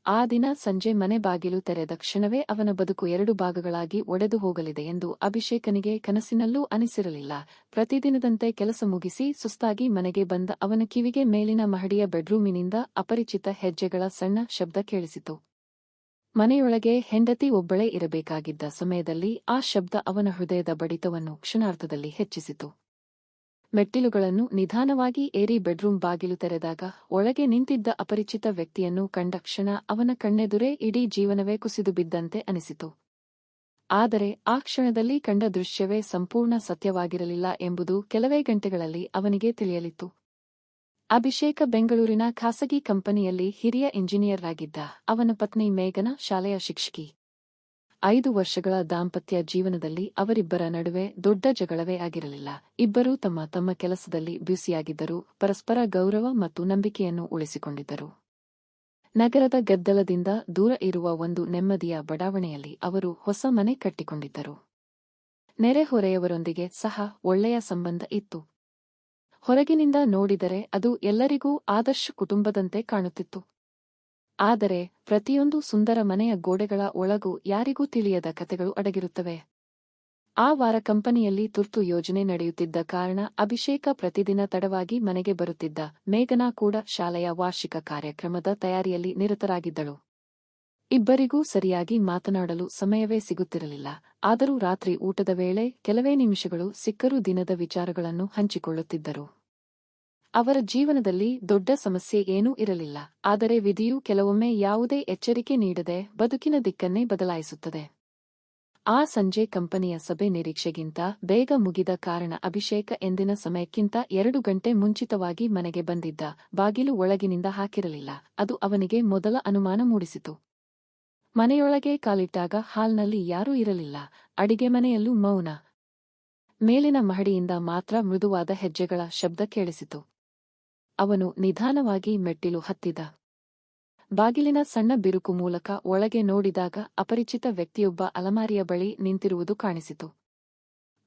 ಆ ದಿನ ಸಂಜೆ ಮನೆ ಬಾಗಿಲು ತೆರೆದ ಕ್ಷಣವೇ ಅವನ ಬದುಕು 2 ಭಾಗಗಳಾಗಿ ಒಡೆದು ಹೋಗಲಿದೆ ಎಂದು ಅಭಿಷೇಕನಿಗೆ ಕನಸಿನಲ್ಲೂ ಅನಿಸಿರಲಿಲ್ಲ. ಪ್ರತಿದಿನದಂತೆ ಕೆಲಸ ಮುಗಿಸಿ ಸುಸ್ತಾಗಿ ಮನೆಗೆ ಬಂದ ಅವನ ಕಿವಿಗೆ ಮೇಲಿನ ಮಹಡಿಯ ಬೆಡ್ರೂಮಿನಿಂದ ಅಪರಿಚಿತ ಹೆಜ್ಜೆಗಳ ಸಣ್ಣ ಶಬ್ದ ಕೇಳಿಸಿತು. ಮನೆಯೊಳಗೆ ಹೆಂಡತಿ ಒಬ್ಬಳೇ ಇರಬೇಕಾಗಿದ್ದ ಸಮಯದಲ್ಲಿ ಆ ಶಬ್ದ ಅವನ ಹೃದಯದ ಬಡಿತವನ್ನು ಕ್ಷಣಾರ್ಧದಲ್ಲಿ ಹೆಚ್ಚಿಸಿತು. ಮೆಟ್ಟಿಲುಗಳನ್ನು ನಿಧಾನವಾಗಿ ಏರಿ ಬೆಡ್ರೂಮ್ ಬಾಗಿಲು ತೆರೆದಾಗ ಒಳಗೆ ನಿಂತಿದ್ದ ಅಪರಿಚಿತ ವ್ಯಕ್ತಿಯನ್ನು ಕಂಡ ಕ್ಷಣ ಅವನ ಕಣ್ಣೆದುರೇ ಇಡೀ ಜೀವನವೇ ಕುಸಿದು ಬಿದ್ದಂತೆ ಅನಿಸಿತು. ಆದರೆ ಆ ಕ್ಷಣದಲ್ಲಿ ಕಂಡ ದೃಶ್ಯವೇ ಸಂಪೂರ್ಣ ಸತ್ಯವಾಗಿರಲಿಲ್ಲ ಎಂಬುದು ಕೆಲವೇ ಗಂಟೆಗಳಲ್ಲಿ ಅವನಿಗೆ ತಿಳಿಯಲಿತ್ತು. ಅಭಿಷೇಕ ಬೆಂಗಳೂರಿನ ಖಾಸಗಿ ಕಂಪನಿಯಲ್ಲಿ ಹಿರಿಯ ಇಂಜಿನಿಯರ್ ಆಗಿದ್ದ. ಅವನ ಪತ್ನಿ ಮೇಘನಾ ಶಾಲೆಯ ಶಿಕ್ಷಕಿ. 5 ವರ್ಷಗಳ ದಾಂಪತ್ಯ ಜೀವನದಲ್ಲಿ ಅವರಿಬ್ಬರ ನಡುವೆ ದೊಡ್ಡ ಜಗಳವೇ ಆಗಿರಲಿಲ್ಲ. ಇಬ್ಬರೂ ತಮ್ಮ ತಮ್ಮ ಕೆಲಸದಲ್ಲಿ ಬ್ಯುಸಿಯಾಗಿದ್ದರೂ ಪರಸ್ಪರ ಗೌರವ ಮತ್ತು ನಂಬಿಕೆಯನ್ನು ಉಳಿಸಿಕೊಂಡಿದ್ದರು. ನಗರದ ಗದ್ದಲದಿಂದ ದೂರ ಇರುವ ಒಂದು ನೆಮ್ಮದಿಯ ಬಡಾವಣೆಯಲ್ಲಿ ಅವರು ಹೊಸ ಮನೆ ಕಟ್ಟಿಕೊಂಡಿದ್ದರು. ನೆರೆಹೊರೆಯವರೊಂದಿಗೆ ಸಹ ಒಳ್ಳೆಯ ಸಂಬಂಧ ಇತ್ತು. ಹೊರಗಿನಿಂದ ನೋಡಿದರೆ ಅದು ಎಲ್ಲರಿಗೂ ಆದರ್ಶ ಕುಟುಂಬದಂತೆ ಕಾಣುತ್ತಿತ್ತು. ಆದರೆ ಪ್ರತಿಯೊಂದು ಸುಂದರ ಮನೆಯ ಗೋಡೆಗಳ ಒಳಗೂ ಯಾರಿಗೂ ತಿಳಿಯದ ಕಥೆಗಳು ಅಡಗಿರುತ್ತವೆ. ಆ ವಾರ ಕಂಪನಿಯಲ್ಲಿ ತುರ್ತು ಯೋಜನೆ ನಡೆಯುತ್ತಿದ್ದ ಕಾರಣ ಅಭಿಷೇಕ ಪ್ರತಿದಿನ ತಡವಾಗಿ ಮನೆಗೆ ಬರುತ್ತಿದ್ದ. ಮೇಘನಾ ಕೂಡ ಶಾಲೆಯ ವಾರ್ಷಿಕ ಕಾರ್ಯಕ್ರಮದ ತಯಾರಿಯಲ್ಲಿ ನಿರತರಾಗಿದ್ದಳು. ಇಬ್ಬರಿಗೂ ಸರಿಯಾಗಿ ಮಾತನಾಡಲು ಸಮಯವೇ ಸಿಗುತ್ತಿರಲಿಲ್ಲ. ಆದರೂ ರಾತ್ರಿ ಊಟದ ವೇಳೆ ಕೆಲವೇ ನಿಮಿಷಗಳು ಸಿಕ್ಕರೂ ದಿನದ ವಿಚಾರಗಳನ್ನು ಹಂಚಿಕೊಳ್ಳುತ್ತಿದ್ದರು. ಅವರ ಜೀವನದಲ್ಲಿ ದೊಡ್ಡ ಸಮಸ್ಯೆ ಏನೂ ಇರಲಿಲ್ಲ. ಆದರೆ ವಿಧಿಯು ಕೆಲವೊಮ್ಮೆ ಯಾವುದೇ ಎಚ್ಚರಿಕೆ ನೀಡದೆ ಬದುಕಿನ ದಿಕ್ಕನ್ನೇ ಬದಲಾಯಿಸುತ್ತದೆ. ಆ ಸಂಜೆ ಕಂಪನಿಯ ಸಭೆ ನಿರೀಕ್ಷೆಗಿಂತ ಬೇಗ ಮುಗಿದ ಕಾರಣ ಅಭಿಷೇಕ ಎಂದಿನ ಸಮಯಕ್ಕಿಂತ 2 ಗಂಟೆ ಮುಂಚಿತವಾಗಿ ಮನೆಗೆ ಬಂದಿದ್ದ. ಬಾಗಿಲು ಒಳಗಿನಿಂದ ಹಾಕಿರಲಿಲ್ಲ. ಅದು ಅವನಿಗೆ ಮೊದಲ ಅನುಮಾನ ಮೂಡಿಸಿತು. ಮನೆಯೊಳಗೆ ಕಾಲಿಟ್ಟಾಗ ಹಾಲ್ನಲ್ಲಿ ಯಾರೂ ಇರಲಿಲ್ಲ. ಅಡಿಗೆ ಮನೆಯಲ್ಲೂ ಮೌನ. ಮೇಲಿನ ಮಹಡಿಯಿಂದ ಮಾತ್ರ ಮೃದುವಾದ ಹೆಜ್ಜೆಗಳ ಶಬ್ದ ಕೇಳಿಸಿತು. ಅವನು ನಿಧಾನವಾಗಿ ಮೆಟ್ಟಿಲು ಹತ್ತಿದ. ಬಾಗಿಲಿನ ಸಣ್ಣ ಬಿರುಕು ಮೂಲಕ ಒಳಗೆ ನೋಡಿದಾಗ ಅಪರಿಚಿತ ವ್ಯಕ್ತಿಯೊಬ್ಬ ಅಲಮಾರಿಯ ಬಳಿ ನಿಂತಿರುವುದು ಕಾಣಿಸಿತು.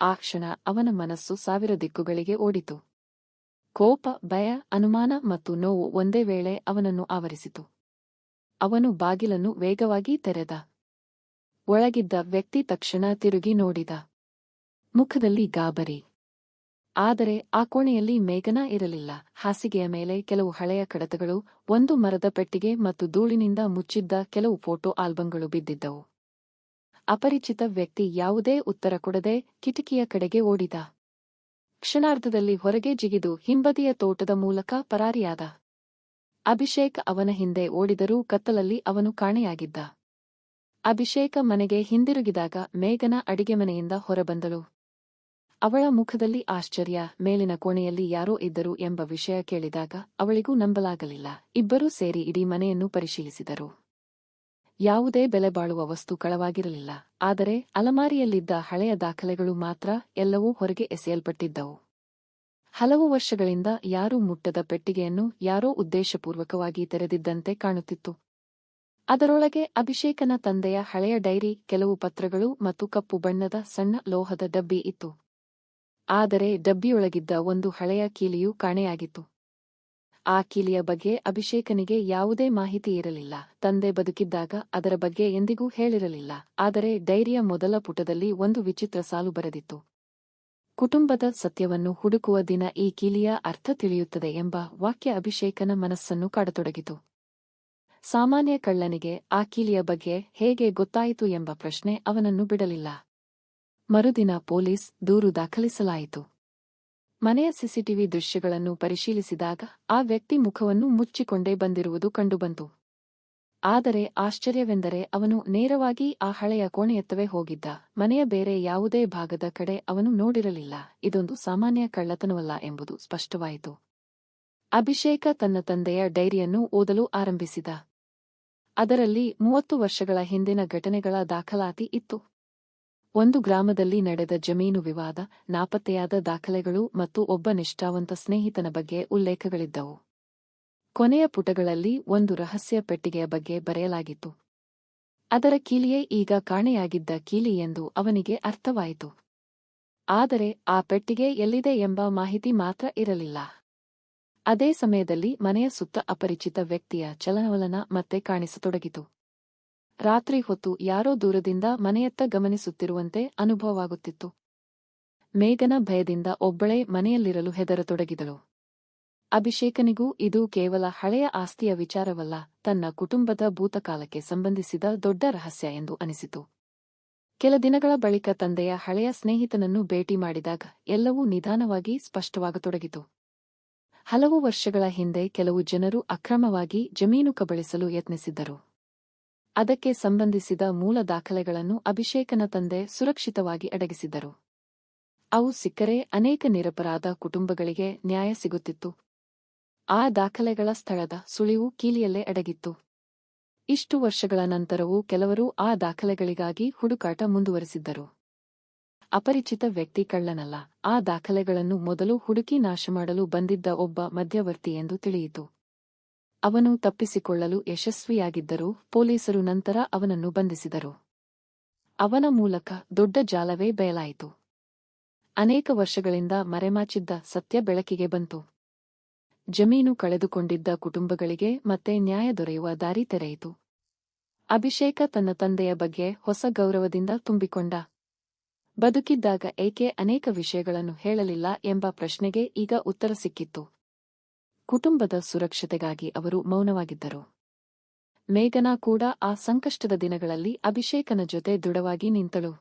ಆ ಕ್ಷಣ ಅವನ ಮನಸ್ಸು 1000 ದಿಕ್ಕುಗಳಿಗೆ ಓಡಿತು. ಕೋಪ, ಭಯ, ಅನುಮಾನ ಮತ್ತು ನೋವು ಒಂದೇ ವೇಳೆ ಅವನನ್ನು ಆವರಿಸಿತು. ಅವನು ಬಾಗಿಲನ್ನು ವೇಗವಾಗಿ ತೆರೆದ. ಒಳಗಿದ್ದ ವ್ಯಕ್ತಿ ತಕ್ಷಣ ತಿರುಗಿ ನೋಡಿದ. ಮುಖದಲ್ಲಿ ಗಾಬರಿ. ಆದರೆ ಆ ಕೋಣೆಯಲ್ಲಿ ಮೇಘನಾ ಇರಲಿಲ್ಲ. ಹಾಸಿಗೆಯ ಮೇಲೆ ಕೆಲವು ಹಳೆಯ ಕಡತಗಳು, ಒಂದು ಮರದ ಪೆಟ್ಟಿಗೆ ಮತ್ತು ಧೂಳಿನಿಂದ ಮುಚ್ಚಿದ್ದ ಕೆಲವು ಫೋಟೋ ಆಲ್ಬಂಗಳು ಬಿದ್ದಿದ್ದವು. ಅಪರಿಚಿತ ವ್ಯಕ್ತಿ ಯಾವುದೇ ಉತ್ತರ ಕೊಡದೆ ಕಿಟಕಿಯ ಕಡೆಗೆ ಓಡಿದ. ಕ್ಷಣಾರ್ಧದಲ್ಲಿ ಹೊರಗೆ ಜಿಗಿದು ಹಿಂಬದಿಯ ತೋಟದ ಮೂಲಕ ಪರಾರಿಯಾದ. ಅಭಿಷೇಕ್ ಅವನ ಹಿಂದೆ ಓಡಿದರೂ ಕತ್ತಲಲ್ಲಿ ಅವನು ಕಾಣೆಯಾಗಿದ್ದ. ಅಭಿಷೇಕ ಮನೆಗೆ ಹಿಂದಿರುಗಿದಾಗ ಮೇಘನಾ ಅಡಿಗೆಮನೆಯಿಂದ ಹೊರಬಂದಳು. ಅವಳ ಮುಖದಲ್ಲಿ ಆಶ್ಚರ್ಯ. ಮೇಲಿನ ಕೋಣೆಯಲ್ಲಿ ಯಾರೋ ಇದ್ದರು ಎಂಬ ವಿಷಯ ಕೇಳಿದಾಗ ಅವಳಿಗೂ ನಂಬಲಾಗಲಿಲ್ಲ. ಇಬ್ಬರೂ ಸೇರಿ ಇಡೀ ಮನೆಯನ್ನು ಪರಿಶೀಲಿಸಿದರು. ಯಾವುದೇ ಬೆಲೆಬಾಳುವ ವಸ್ತು ಕಳವಾಗಿರಲಿಲ್ಲ. ಆದರೆ ಅಲಮಾರಿಯಲ್ಲಿದ್ದ ಹಳೆಯ ದಾಖಲೆಗಳು ಮಾತ್ರ ಎಲ್ಲವೂ ಹೊರಗೆ ಎಸೆಯಲ್ಪಟ್ಟಿದ್ದವು. ಹಲವು ವರ್ಷಗಳಿಂದ ಯಾರೂ ಮುಟ್ಟದ ಪೆಟ್ಟಿಗೆಯನ್ನು ಯಾರೋ ಉದ್ದೇಶಪೂರ್ವಕವಾಗಿ ತೆರೆದಿದ್ದಂತೆ ಕಾಣುತ್ತಿತ್ತು. ಅದರೊಳಗೆ ಅಭಿಷೇಕನ ತಂದೆಯ ಹಳೆಯ ಡೈರಿ, ಕೆಲವು ಪತ್ರಗಳು ಮತ್ತು ಕಪ್ಪು ಬಣ್ಣದ ಸಣ್ಣ ಲೋಹದ ಡಬ್ಬಿ ಇತ್ತು. ಆದರೆ ಡಬ್ಬಿಯೊಳಗಿದ್ದ ಒಂದು ಹಳೆಯ ಕೀಲಿಯೂ ಕಾಣೆಯಾಗಿತ್ತು. ಆ ಕೀಲಿಯ ಬಗ್ಗೆ ಅಭಿಷೇಕನಿಗೆ ಯಾವುದೇ ಮಾಹಿತಿ ಇರಲಿಲ್ಲ. ತಂದೆ ಬದುಕಿದ್ದಾಗ ಅದರ ಬಗ್ಗೆ ಎಂದಿಗೂ ಹೇಳಿರಲಿಲ್ಲ. ಆದರೆ ಡೈರಿಯ ಮೊದಲ ಪುಟದಲ್ಲಿ ಒಂದು ವಿಚಿತ್ರ ಸಾಲು ಬರೆದಿತ್ತು. ಕುಟುಂಬದ ಸತ್ಯವನ್ನು ಹುಡುಕುವ ದಿನ ಈ ಕೀಲಿಯ ಅರ್ಥ ತಿಳಿಯುತ್ತದೆ ಎಂಬ ವಾಕ್ಯ ಅಭಿಷೇಕನ ಮನಸ್ಸನ್ನು ಕಾಡತೊಡಗಿತು. ಸಾಮಾನ್ಯ ಕಳ್ಳನಿಗೆ ಆ ಕೀಲಿಯ ಬಗ್ಗೆ ಹೇಗೆ ಗೊತ್ತಾಯಿತು ಎಂಬ ಪ್ರಶ್ನೆ ಅವನನ್ನು ಬಿಡಲಿಲ್ಲ. ಮರುದಿನ ಪೊಲೀಸ್ ದೂರು ದಾಖಲಿಸಲಾಯಿತು. ಮನೆಯ ಸಿಸಿಟಿವಿ ದೃಶ್ಯಗಳನ್ನು ಪರಿಶೀಲಿಸಿದಾಗ ಆ ವ್ಯಕ್ತಿ ಮುಖವನ್ನು ಮುಚ್ಚಿಕೊಂಡೇ ಬಂದಿರುವುದು ಕಂಡುಬಂತು. ಆದರೆ ಆಶ್ಚರ್ಯವೆಂದರೆ ಅವನು ನೇರವಾಗಿ ಆ ಹಳೆಯ ಕೋಣೆಯತ್ತವೇ ಹೋಗಿದ್ದ. ಮನೆಯ ಬೇರೆ ಯಾವುದೇ ಭಾಗದ ಕಡೆ ಅವನು ನೋಡಿರಲಿಲ್ಲ. ಇದೊಂದು ಸಾಮಾನ್ಯ ಕಳ್ಳತನವಲ್ಲ ಎಂಬುದು ಸ್ಪಷ್ಟವಾಯಿತು. ಅಭಿಷೇಕ ತನ್ನ ತಂದೆಯ ಡೈರಿಯನ್ನು ಓದಲು ಆರಂಭಿಸಿದ. ಅದರಲ್ಲಿ 30 ವರ್ಷಗಳ ಹಿಂದಿನ ಘಟನೆಗಳ ದಾಖಲಾತಿ ಇತ್ತು. ಒಂದು ಗ್ರಾಮದಲ್ಲಿ ನಡೆದ ಜಮೀನು ವಿವಾದ, ನಾಪತ್ತೆಯಾದ ದಾಖಲೆಗಳು ಮತ್ತು ಒಬ್ಬ ನಿಷ್ಠಾವಂತ ಸ್ನೇಹಿತನ ಬಗ್ಗೆ ಉಲ್ಲೇಖಗಳಿದ್ದವು. ಕೊನೆಯ ಪುಟಗಳಲ್ಲಿ ಒಂದು ರಹಸ್ಯ ಪೆಟ್ಟಿಗೆಯ ಬಗ್ಗೆ ಬರೆಯಲಾಗಿತ್ತು. ಅದರ ಕೀಲಿಯೇ ಈಗ ಕಾಣೆಯಾಗಿದ್ದ ಕೀಲಿ ಎಂದು ಅವನಿಗೆ ಅರ್ಥವಾಯಿತು. ಆದರೆ ಆ ಪೆಟ್ಟಿಗೆ ಎಲ್ಲಿದೆ ಎಂಬ ಮಾಹಿತಿ ಮಾತ್ರ ಇರಲಿಲ್ಲ. ಅದೇ ಸಮಯದಲ್ಲಿ ಮನೆಯ ಸುತ್ತ ಅಪರಿಚಿತ ವ್ಯಕ್ತಿಯ ಚಲನವಲನ ಮತ್ತೆ ಕಾಣಿಸತೊಡಗಿತು. ರಾತ್ರಿ ಹೊತ್ತು ಯಾರೋ ದೂರದಿಂದ ಮನೆಯತ್ತ ಗಮನಿಸುತ್ತಿರುವಂತೆ ಅನುಭವವಾಗುತ್ತಿತ್ತು. ಮೇಘನ ಭಯದಿಂದ ಒಬ್ಬಳೇ ಮನೆಯಲ್ಲಿರಲು ಹೆದರತೊಡಗಿದಳು. ಅಭಿಷೇಕನಿಗೂ ಇದು ಕೇವಲ ಹಳೆಯ ಆಸ್ತಿಯ ವಿಚಾರವಲ್ಲ, ತನ್ನ ಕುಟುಂಬದ ಭೂತಕಾಲಕ್ಕೆ ಸಂಬಂಧಿಸಿದ ದೊಡ್ಡ ರಹಸ್ಯ ಎಂದು ಅನಿಸಿತು. ಕೆಲ ದಿನಗಳ ಬಳಿಕ ತಂದೆಯ ಹಳೆಯ ಸ್ನೇಹಿತನನ್ನು ಭೇಟಿ ಮಾಡಿದಾಗ ಎಲ್ಲವೂ ನಿಧಾನವಾಗಿ ಸ್ಪಷ್ಟವಾಗತೊಡಗಿತು. ಹಲವು ವರ್ಷಗಳ ಹಿಂದೆ ಕೆಲವು ಜನರು ಅಕ್ರಮವಾಗಿ ಜಮೀನು ಕಬಳಿಸಲು ಯತ್ನಿಸಿದ್ದರು. ಅದಕ್ಕೆ ಸಂಬಂಧಿಸಿದ ಮೂಲ ದಾಖಲೆಗಳನ್ನು ಅಭಿಷೇಕನ ತಂದೆ ಸುರಕ್ಷಿತವಾಗಿ ಅಡಗಿಸಿದ್ದರು. ಅವು ಸಿಕ್ಕರೆ ಅನೇಕ ನಿರಪರಾಧ ಕುಟುಂಬಗಳಿಗೆ ನ್ಯಾಯ ಸಿಗುತ್ತಿತ್ತು. ಆ ದಾಖಲೆಗಳ ಸ್ಥಳದ ಸುಳಿವು ಕೀಲಿಯಲ್ಲೇ ಅಡಗಿತ್ತು. ಇಷ್ಟು ವರ್ಷಗಳ ನಂತರವೂ ಕೆಲವರು ಆ ದಾಖಲೆಗಳಿಗಾಗಿ ಹುಡುಕಾಟ ಮುಂದುವರೆಸಿದ್ದರು. ಅಪರಿಚಿತ ವ್ಯಕ್ತಿ ಕಳ್ಳನಲ್ಲ, ಆ ದಾಖಲೆಗಳನ್ನು ಮೊದಲು ಹುಡುಕಿ ನಾಶಮಾಡಲು ಬಂದಿದ್ದ ಒಬ್ಬ ಮಧ್ಯವರ್ತಿ ಎಂದು ತಿಳಿಯಿತು. ಅವನು ತಪ್ಪಿಸಿಕೊಳ್ಳಲು ಯಶಸ್ವಿಯಾಗಿದ್ದರೂ ಪೊಲೀಸರು ನಂತರ ಅವನನ್ನು ಬಂಧಿಸಿದರು. ಅವನ ಮೂಲಕ ದೊಡ್ಡ ಜಾಲವೇ ಬಯಲಾಯಿತು. ಅನೇಕ ವರ್ಷಗಳಿಂದ ಮರೆಮಾಚಿದ್ದ ಸತ್ಯ ಬೆಳಕಿಗೆ ಬಂತು. ಜಮೀನು ಕಳೆದುಕೊಂಡಿದ್ದ ಕುಟುಂಬಗಳಿಗೆ ಮತ್ತೆ ನ್ಯಾಯ ದೊರೆಯುವ ದಾರಿ ತೆರೆಯಿತು. ಅಭಿಷೇಕ ತನ್ನ ತಂದೆಯ ಬಗ್ಗೆ ಹೊಸ ಗೌರವದಿಂದ ತುಂಬಿಕೊಂಡ. ಬದುಕಿದ್ದಾಗ ಏಕೆ ಅನೇಕ ವಿಷಯಗಳನ್ನು ಹೇಳಲಿಲ್ಲ ಎಂಬ ಪ್ರಶ್ನೆಗೆ ಈಗ ಉತ್ತರ ಸಿಕ್ಕಿತ್ತು. ಕುಟುಂಬದ ಸುರಕ್ಷತೆಗಾಗಿ ಅವರು ಮೌನವಾಗಿದ್ದರು. ಮೇಘನಾ ಕೂಡ ಆ ಸಂಕಷ್ಟದ ದಿನಗಳಲ್ಲಿ ಅಭಿಷೇಕನ ಜೊತೆ ದೃಢವಾಗಿ ನಿಂತಳು.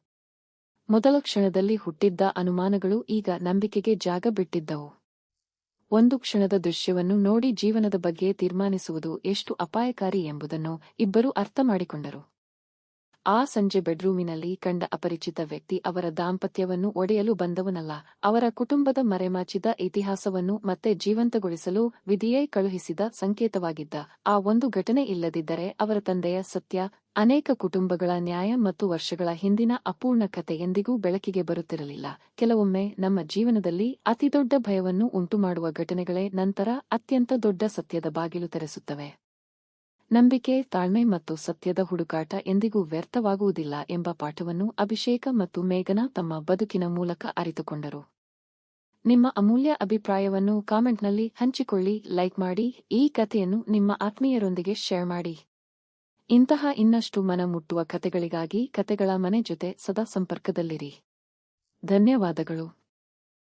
ಮೊದಲ ಕ್ಷಣದಲ್ಲಿ ಹುಟ್ಟಿದ್ದ ಅನುಮಾನಗಳು ಈಗ ನಂಬಿಕೆಗೆ ಜಾಗ ಬಿಟ್ಟಿದ್ದವು. ಒಂದು ಕ್ಷಣದ ದೃಶ್ಯವನ್ನು ನೋಡಿ ಜೀವನದ ಬಗ್ಗೆ ತೀರ್ಮಾನಿಸುವುದು ಎಷ್ಟು ಅಪಾಯಕಾರಿ ಎಂಬುದನ್ನು ಇಬ್ಬರೂ ಅರ್ಥ ಮಾಡಿಕೊಂಡರು. ಆ ಸಂಜೆ ಬೆಡ್ರೂಮಿನಲ್ಲಿ ಕಂಡ ಅಪರಿಚಿತ ವ್ಯಕ್ತಿ ಅವರ ದಾಂಪತ್ಯವನ್ನು ಒಡೆಯಲು ಬಂದವನಲ್ಲ, ಅವರ ಕುಟುಂಬದ ಮರೆಮಾಚಿದ ಇತಿಹಾಸವನ್ನು ಮತ್ತೆ ಜೀವಂತಗೊಳಿಸಲು ವಿಧಿಯೇ ಕಳುಹಿಸಿದ ಸಂಕೇತವಾಗಿದ್ದ. ಆ ಒಂದು ಘಟನೆ ಇಲ್ಲದಿದ್ದರೆ ಅವರ ತಂದೆಯ ಸತ್ಯ, ಅನೇಕ ಕುಟುಂಬಗಳ ನ್ಯಾಯ ಮತ್ತು ವರ್ಷಗಳ ಹಿಂದಿನ ಅಪೂರ್ಣ ಕತೆ ಎಂದಿಗೂ ಬೆಳಕಿಗೆ ಬರುತ್ತಿರಲಿಲ್ಲ. ಕೆಲವೊಮ್ಮೆ ನಮ್ಮ ಜೀವನದಲ್ಲಿ ಅತಿದೊಡ್ಡ ಭಯವನ್ನು ಉಂಟುಮಾಡುವ ಘಟನೆಗಳೇ ನಂತರ ಅತ್ಯಂತ ದೊಡ್ಡ ಸತ್ಯದ ಬಾಗಿಲು ತೆರೆಸುತ್ತವೆ. ನಂಬಿಕೆ, ತಾಳ್ಮೆ ಮತ್ತು ಸತ್ಯದ ಹುಡುಕಾಟ ಎಂದಿಗೂ ವ್ಯರ್ಥವಾಗುವುದಿಲ್ಲ ಎಂಬ ಪಾಠವನ್ನು ಅಭಿಷೇಕ ಮತ್ತು ಮೇಘನಾ ತಮ್ಮ ಬದುಕಿನ ಮೂಲಕ ಅರಿತುಕೊಂಡರು. ನಿಮ್ಮ ಅಮೂಲ್ಯ ಅಭಿಪ್ರಾಯವನ್ನು ಕಾಮೆಂಟ್ನಲ್ಲಿ ಹಂಚಿಕೊಳ್ಳಿ, ಲೈಕ್ ಮಾಡಿ, ಈ ಕಥೆಯನ್ನು ನಿಮ್ಮ ಆತ್ಮೀಯರೊಂದಿಗೆ ಶೇರ್ ಮಾಡಿ. ಇಂತಹ ಇನ್ನಷ್ಟು ಮನ ಮುಟ್ಟುವ ಕಥೆಗಳಿಗಾಗಿ ಕಥೆಗಳ ಮನೆ ಜೊತೆ ಸದಾ ಸಂಪರ್ಕದಲ್ಲಿರಿ. ಧನ್ಯವಾದಗಳು.